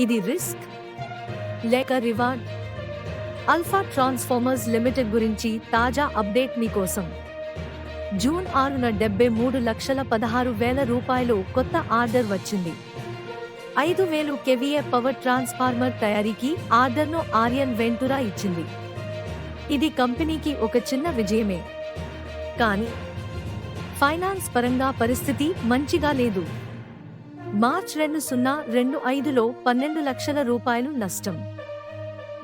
ఇది రిస్క్ లేక reward? Alpha transformers limited గురించి తాజా అప్డేట్ మీకోసం. జూన్ 6న 73,16,000 రూపాయలు కొత్త ఆర్డర్ వచ్చింది. 5,000 KVA పవర్ ట్రాన్స్ఫార్మర్ తయారీకి ఆర్డర్ను ఆర్యన్ వెంటురా ఇచ్చింది. ఇది కంపెనీకి ఒక చిన్న విజయమే, కానీ ఫైనాన్స్ పరంగా పరిస్థితి మంచిగా లేదు. మార్చ్ 2025లో 12 లక్షల రూపాయలు నష్టం.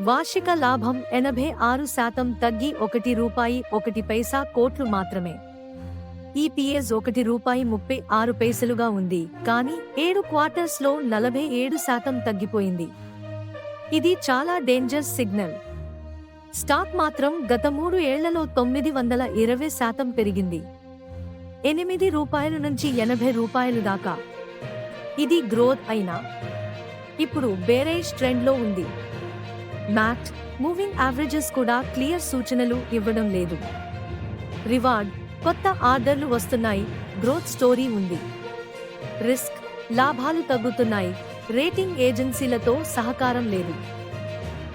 వార్షిక లాభం 86% తగ్గి ₹1.1 కోట్లు మాత్రమే. ఈపీఎస్ ₹1.36గా ఉంది, కానీ 7 క్వార్టర్స్లో 47% తగ్గిపోయింది. ఇది చాలా డేంజర్ సిగ్నల్. స్టాక్ మాత్రం గత 3 ఏళ్లలో 920% పెరిగింది, ₹8 నుంచి ₹80 దాకా. ఇది గ్రోత్ అయినా ఇప్పుడు బేరేజ్ ట్రెండ్లో ఉంది. మ్యాట్ మూవింగ్ యావరేజెస్ కూడా క్లియర్ సూచనలు ఇవ్వడం లేదు. రివార్డ్ కొత్త ఆర్డర్లు వస్తున్నాయి, గ్రోత్ స్టోరీ ఉంది. రిస్క్ లాభాలు తగ్గుతున్నాయి, రేటింగ్ ఏజెన్సీలతో సహకారం లేదు.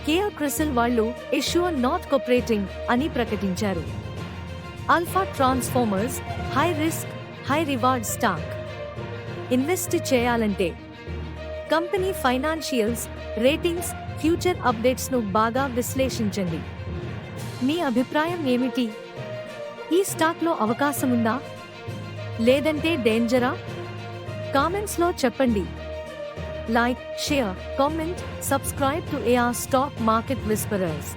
కేఆర్ క్రిసిల్ వాళ్ళు ఇష్యూర్ నాట్ కోఆపరేటింగ్ అని ప్రకటించారు. Alpha transformers high risk high reward stock. Invest చేయాలంటే కంపెనీ ఫైనాన్షియల్స్, రేటింగ్స్, ఫ్యూచర్ అప్డేట్స్ను బాగా విశ్లేషించండి. మీ అభిప్రాయం ఏమిటి? ఈ స్టాక్లో అవకాశముందా లేదంటే డేంజరా? కామెంట్స్లో చెప్పండి. Like, share, comment, subscribe to AR stock market whisperers.